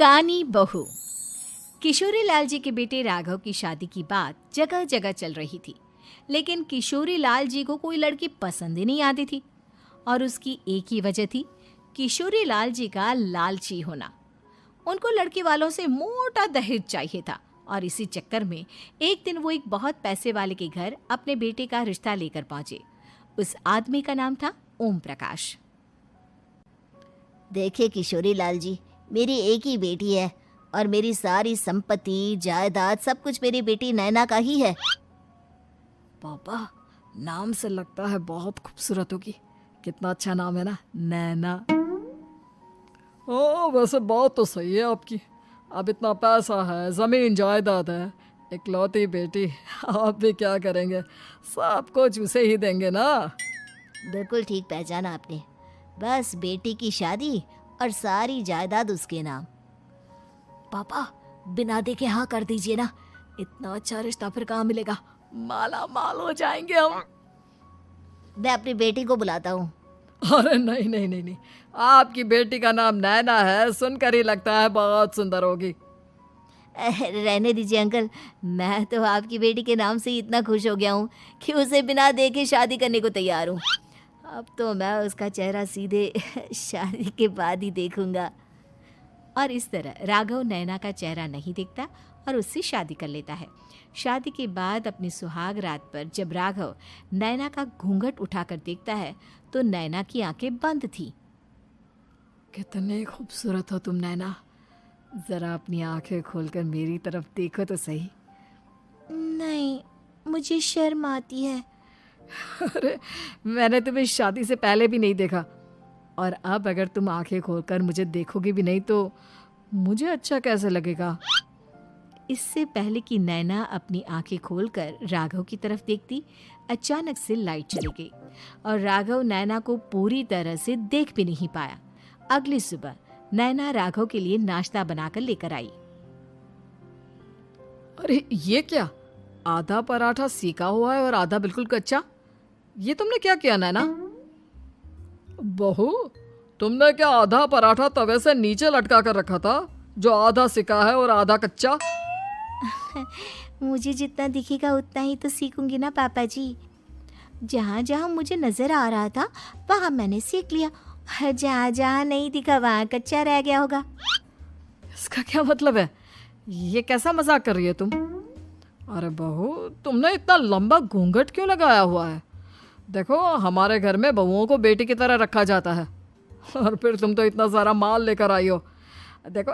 कानी बहू। किशोरी लाल जी के बेटे राघव की शादी की बात जगह जगह चल रही थी, लेकिन किशोरी लाल जी को कोई लड़की पसंद ही नहीं आती थी। और उसकी एक ही वजह थी, किशोरी लाल जी का लालची होना। उनको लड़की वालों से मोटा दहेज चाहिए था और इसी चक्कर में एक दिन वो एक बहुत पैसे वाले के घर अपने बेटे का रिश्ता लेकर पहुंचे। उस आदमी का नाम था ओम प्रकाश। देखिए किशोरी लाल जी, मेरी एक ही बेटी है और मेरी सारी संपत्ति जायदाद सब कुछ मेरी बेटी नैना का ही है। पापा, नाम से लगता है बहुत खूबसूरत होगी। कितना अच्छा नाम है ना, नैना। ओ वैसे बात तो सही है आपकी। अब इतना पैसा है, जमीन जायदाद है, इकलौती बेटी, आप भी क्या करेंगे? सब कुछ उसे ही देंगे ना। बिल्कुल ठीक पहचाना आपने। बस बेटी की शादी और सारी जायदाद उसके नाम। पापा, बिना देखे हाँ कर दीजिए ना। इतना अच्छा रिश्ता फिर कहाँ मिलेगा? माला माल हो जाएंगे हम। मैं अपनी बेटी को बुलाता हूँ। अरे नहीं नहीं नहीं नहीं, आपकी बेटी का नाम नैना है, सुनकर ही लगता है बहुत सुंदर होगी। रहने दीजिए अंकल, मैं तो आपकी बेटी के नाम से ही इतना खुश हो गया हूँ कि उसे बिना देखे शादी करने को तैयार हूँ। अब तो मैं उसका चेहरा सीधे शादी के बाद ही देखूंगा। और इस तरह राघव नैना का चेहरा नहीं देखता और उससे शादी कर लेता है। शादी के बाद अपनी सुहाग रात पर जब राघव नैना का घूंघट उठाकर देखता है तो नैना की आंखें बंद थी। कितने खूबसूरत हो तुम नैना, जरा अपनी आंखें खोलकर मेरी तरफ देखो तो सही। नहीं, मुझे शर्म आती है। अरे मैंने तुम्हें शादी से पहले भी नहीं देखा, और अब अगर तुम आंखें खोलकर मुझे देखोगे भी नहीं तो मुझे अच्छा कैसे लगेगा? इससे पहले कि नैना अपनी आंखें खोलकर राघव की तरफ देखती, अचानक से लाइट चली गई और राघव नैना को पूरी तरह से देख भी नहीं पाया। अगली सुबह नैना राघव के लिए नाश्ता बनाकर लेकर आई। अरे ये क्या, आधा पराठा सेका हुआ है और आधा बिल्कुल कच्चा। ये तुमने क्या किया नैना? बहू, तुमने क्या आधा पराठा तवे से नीचे लटका कर रखा था, जो आधा सिका है और आधा कच्चा? मुझे जितना दिखेगा उतना ही तो सीखूंगी ना पापा जी। जहाँ जहाँ मुझे नजर आ रहा था वहाँ मैंने सीख लिया, जहाँ जहाँ नहीं दिखा वहाँ कच्चा रह गया होगा। इसका क्या मतलब है? ये कैसा मजाक कर रही है तुम? अरे बहू, तुमने इतना लंबा घूंघट क्यों लगाया हुआ है? देखो, हमारे घर में बहुओं को बेटी की तरह रखा जाता है, और फिर तुम तो इतना सारा माल लेकर आई हो। देखो,